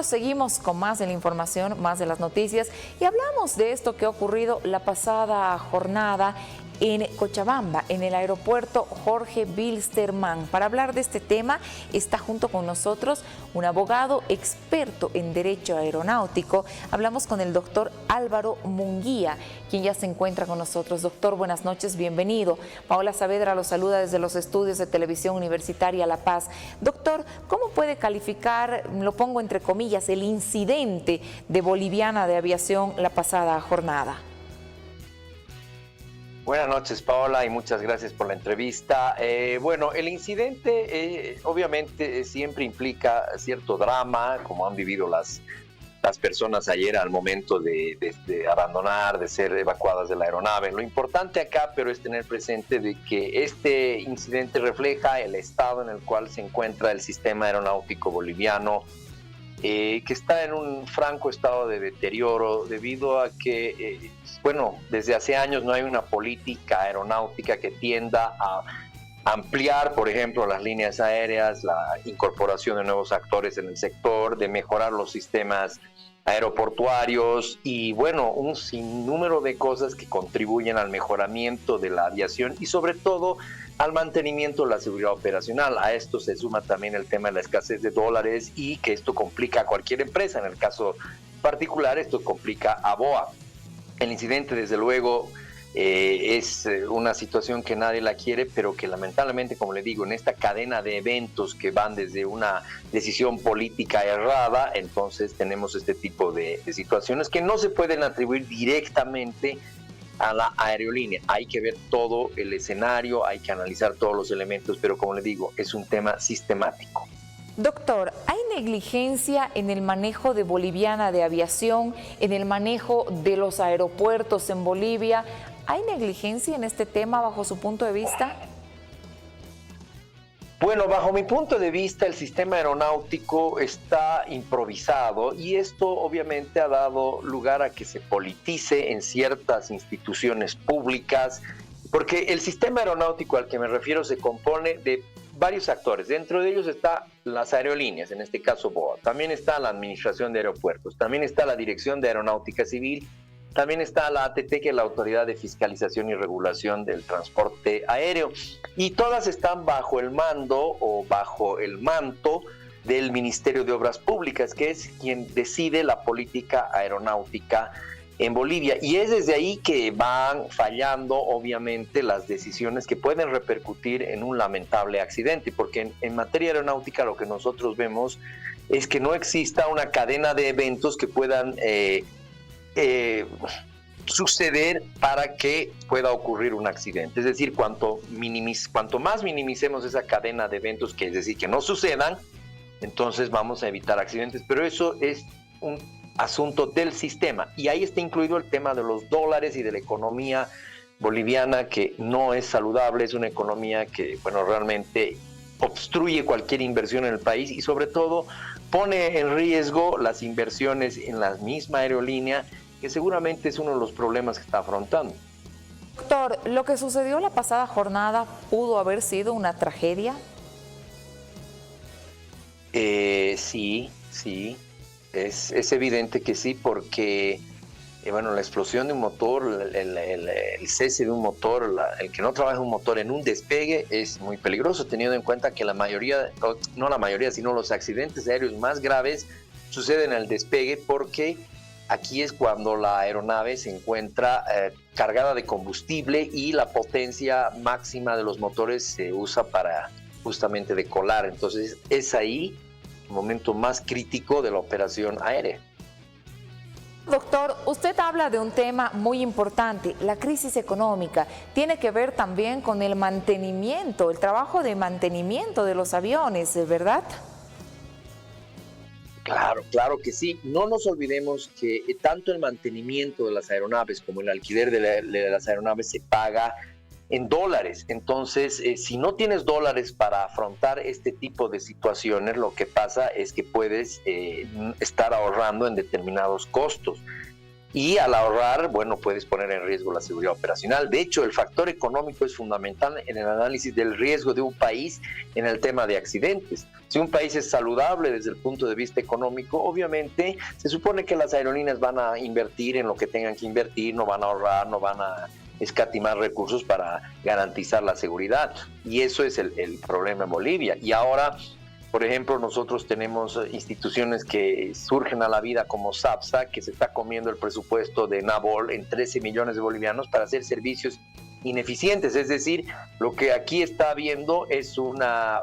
nosotros seguimos con más de la información, más de las noticias y hablamos de esto que ha ocurrido la pasada jornada en Cochabamba, en el aeropuerto Jorge Bilsterman. Para hablar de este tema está junto con nosotros un abogado experto en derecho aeronáutico. Hablamos con el doctor Álvaro Munguía, quien ya se encuentra con nosotros. Doctor, buenas noches, bienvenido. Paola Saavedra lo saluda desde los estudios de Televisión Universitaria La Paz. Doctor, ¿cómo puede calificar, lo pongo entre comillas, el incidente de Boliviana de Aviación la pasada jornada? Buenas noches, Paola, y muchas gracias por la entrevista. Bueno, el incidente obviamente siempre implica cierto drama, como han vivido las personas ayer al momento de abandonar, de ser evacuadas de la aeronave. Lo importante acá, pero, es tener presente de que este incidente refleja el estado en el cual se encuentra el sistema aeronáutico boliviano, que está en un franco estado de deterioro debido a que, bueno, desde hace años no hay una política aeronáutica que tienda a ampliar, por ejemplo, las líneas aéreas, la incorporación de nuevos actores en el sector, de mejorar los sistemas aeroportuarios y, bueno, un sinnúmero de cosas que contribuyen al mejoramiento de la aviación y, sobre todo, al mantenimiento de la seguridad operacional. A esto se suma también el tema de la escasez de dólares y que esto complica a cualquier empresa. En el caso particular, esto complica a BOA. El incidente, desde luego, es una situación que nadie la quiere, pero que lamentablemente, como le digo, en esta cadena de eventos que van desde una decisión política errada, entonces tenemos este tipo de situaciones que no se pueden atribuir directamente a la aerolínea. Hay que ver todo el escenario, hay que analizar todos los elementos, pero como le digo, es un tema sistemático. Doctor, ¿hay negligencia en el manejo de Boliviana de Aviación, en el manejo de los aeropuertos en Bolivia? ¿Hay negligencia en este tema bajo su punto de vista? Bueno, bajo mi punto de vista, el sistema aeronáutico está improvisado y esto obviamente ha dado lugar a que se politice en ciertas instituciones públicas, porque el sistema aeronáutico al que me refiero se compone de varios actores. Dentro de ellos están las aerolíneas, en este caso BOA. También está la Administración de Aeropuertos, también está la Dirección de Aeronáutica Civil, también está la ATT, que es la Autoridad de Fiscalización y Regulación del Transporte Aéreo. Y todas están bajo el mando o bajo el manto del Ministerio de Obras Públicas, que es quien decide la política aeronáutica en Bolivia. Y es desde ahí que van fallando, obviamente, las decisiones que pueden repercutir en un lamentable accidente, porque en materia aeronáutica lo que nosotros vemos es que no exista una cadena de eventos que puedan suceder para que pueda ocurrir un accidente. Es decir, cuanto más minimicemos esa cadena de eventos, que es decir, que no sucedan, entonces vamos a evitar accidentes. Pero eso es un asunto del sistema, y ahí está incluido el tema de los dólares y de la economía boliviana, que no es saludable. Es una economía que, bueno, realmente obstruye cualquier inversión en el país y, sobre todo, pone en riesgo las inversiones en la misma aerolínea, que seguramente es uno de los problemas que está afrontando. Doctor, ¿lo que sucedió la pasada jornada pudo haber sido una tragedia? Sí, es evidente que sí, porque bueno, la explosión de un motor, el cese de un motor, el que no trabaja un motor en un despegue es muy peligroso, teniendo en cuenta que la mayoría, no la mayoría, sino los accidentes aéreos más graves suceden al despegue, porque aquí es cuando la aeronave se encuentra cargada de combustible y la potencia máxima de los motores se usa para justamente decolar. Entonces es ahí el momento más crítico de la operación aérea. Doctor, usted habla de un tema muy importante, la crisis económica. Tiene que ver también con el mantenimiento, el trabajo de mantenimiento de los aviones, ¿verdad? Claro que sí. No nos olvidemos que tanto el mantenimiento de las aeronaves como el alquiler de las aeronaves se paga en dólares. Entonces, si no tienes dólares para afrontar este tipo de situaciones, lo que pasa es que puedes estar ahorrando en determinados costos. y al ahorrar, bueno, puedes poner en riesgo la seguridad operacional. De hecho, el factor económico es fundamental en el análisis del riesgo de un país en el tema de accidentes. Si un país es saludable desde el punto de vista económico, obviamente se supone que las aerolíneas van a invertir en lo que tengan que invertir, no van a ahorrar, no van a escatimar recursos para garantizar la seguridad. Y eso es el problema en Bolivia. Y ahora, por ejemplo, nosotros tenemos instituciones que surgen a la vida como SAPSA, que se está comiendo el presupuesto de NABOL en 13 millones de bolivianos para hacer servicios ineficientes. Es decir, lo que aquí está habiendo es una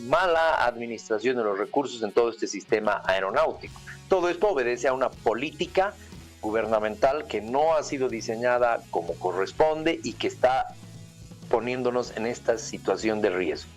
mala administración de los recursos en todo este sistema aeronáutico. Todo esto obedece a una política gubernamental que no ha sido diseñada como corresponde y que está poniéndonos en esta situación de riesgo.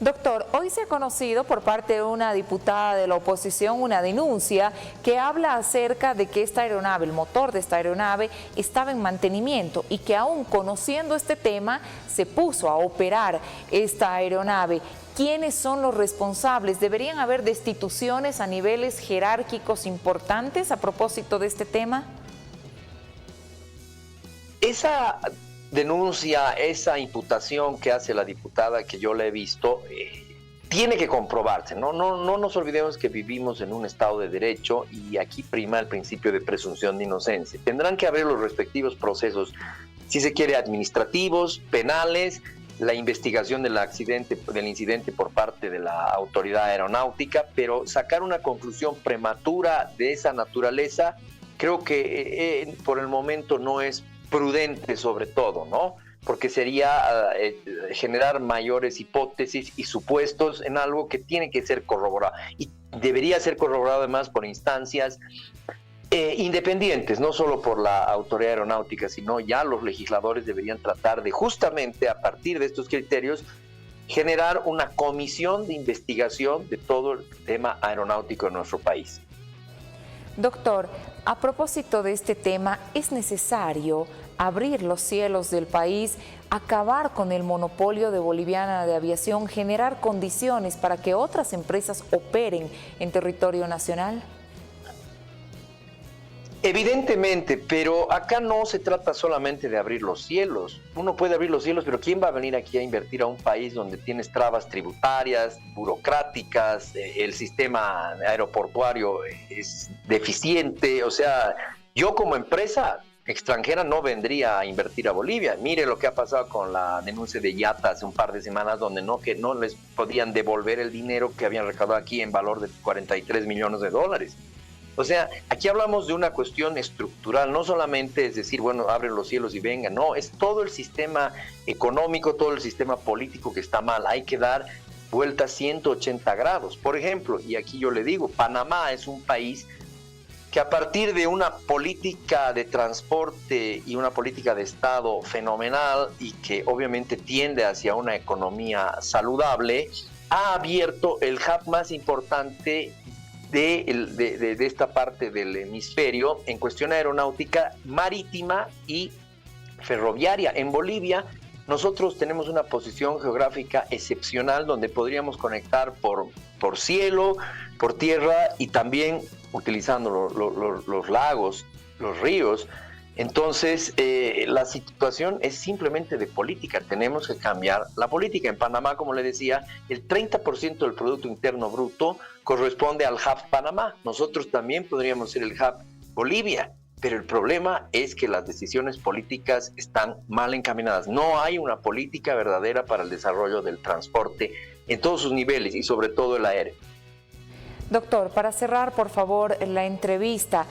Doctor, hoy se ha conocido por parte de una diputada de la oposición una denuncia que habla acerca de que esta aeronave, el motor de esta aeronave, estaba en mantenimiento y que aún conociendo este tema se puso a operar esta aeronave. ¿Quiénes son los responsables? ¿Deberían haber destituciones a niveles jerárquicos importantes a propósito de este tema? Esa denuncia, esa imputación que hace la diputada, que yo la he visto, tiene que comprobarse. No nos olvidemos que vivimos en un Estado de Derecho y aquí prima el principio de presunción de inocencia. Tendrán que haber los respectivos procesos, si se quiere, administrativos, penales, la investigación del incidente por parte de la autoridad aeronáutica, pero sacar una conclusión prematura de esa naturaleza, creo que por el momento no es prudente, sobre todo, ¿no? Porque sería generar mayores hipótesis y supuestos en algo que tiene que ser corroborado. Y debería ser corroborado además por instancias independientes, no solo por la autoridad aeronáutica, sino ya los legisladores deberían tratar de, justamente a partir de estos criterios, generar una comisión de investigación de todo el tema aeronáutico en nuestro país. Doctor, a propósito de este tema, ¿es necesario abrir los cielos del país, acabar con el monopolio de Boliviana de Aviación, generar condiciones para que otras empresas operen en territorio nacional? Evidentemente, pero acá no se trata solamente de abrir los cielos. Uno puede abrir los cielos, pero ¿quién va a venir aquí a invertir a un país donde tienes trabas tributarias, burocráticas, el sistema aeroportuario es deficiente? O sea, yo como empresa extranjera no vendría a invertir a Bolivia. Mire lo que ha pasado con la denuncia de IATA hace un par de semanas, donde que no les podían devolver el dinero que habían recaudado aquí en valor de 43 millones de dólares. O sea, aquí hablamos de una cuestión estructural, no solamente es decir, bueno, abren los cielos y vengan, no, es todo el sistema económico, todo el sistema político que está mal, hay que dar vueltas 180 grados. Por ejemplo, y aquí yo le digo, Panamá es un país que a partir de una política de transporte y una política de Estado fenomenal y que obviamente tiende hacia una economía saludable, ha abierto el hub más importante de esta parte del hemisferio en cuestión aeronáutica, marítima y ferroviaria. En Bolivia nosotros tenemos una posición geográfica excepcional donde podríamos conectar por cielo, por tierra y también utilizando los lagos, los ríos. Entonces, la situación es simplemente de política. Tenemos que cambiar la política. En Panamá, como le decía, el 30% del Producto Interno Bruto corresponde al hub Panamá. Nosotros también podríamos ser el hub Bolivia, pero el problema es que las decisiones políticas están mal encaminadas. No hay una política verdadera para el desarrollo del transporte en todos sus niveles y sobre todo el aéreo. Doctor, para cerrar, por favor, la entrevista,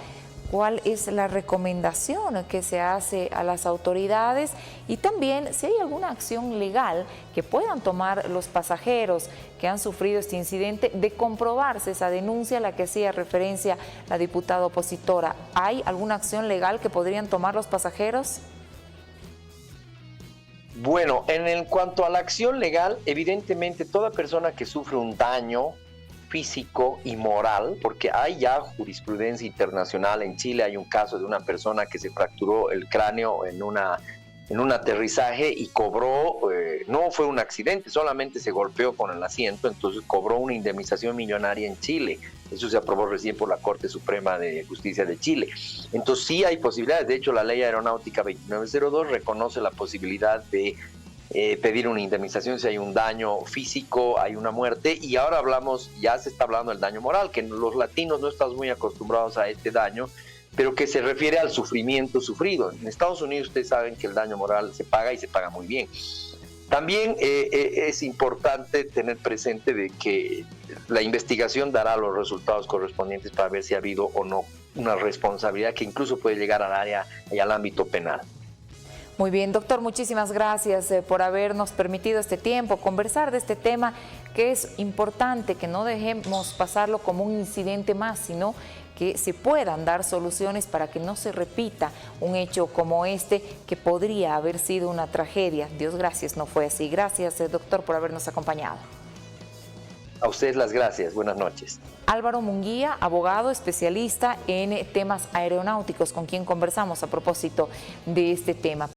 ¿cuál es la recomendación que se hace a las autoridades? Y también si hay alguna acción legal que puedan tomar los pasajeros que han sufrido este incidente, de comprobarse esa denuncia a la que hacía referencia la diputada opositora. ¿Hay alguna acción legal que podrían tomar los pasajeros? Bueno, en cuanto a la acción legal, evidentemente toda persona que sufre un daño físico y moral, porque hay ya jurisprudencia internacional. En Chile hay un caso de una persona que se fracturó el cráneo en en un aterrizaje y cobró, no fue un accidente, solamente se golpeó con el asiento, entonces cobró una indemnización millonaria en Chile. Eso se aprobó recién por la Corte Suprema de Justicia de Chile. Entonces sí hay posibilidades, de hecho la Ley Aeronáutica 2902 reconoce la posibilidad de pedir una indemnización si hay un daño físico, hay una muerte, y ahora ya se está hablando del daño moral, que los latinos no estamos muy acostumbrados a este daño, pero que se refiere al sufrimiento sufrido. En Estados Unidos ustedes saben que el daño moral se paga y se paga muy bien. También es importante tener presente de que la investigación dará los resultados correspondientes para ver si ha habido o no una responsabilidad que incluso puede llegar al área y al ámbito penal. Muy bien, doctor, muchísimas gracias por habernos permitido este tiempo, conversar de este tema que es importante, que no dejemos pasarlo como un incidente más, sino que se puedan dar soluciones para que no se repita un hecho como este, que podría haber sido una tragedia. Dios gracias, no fue así. Gracias, doctor, por habernos acompañado. A ustedes las gracias. Buenas noches. Álvaro Munguía, abogado especialista en temas aeronáuticos, con quien conversamos a propósito de este tema.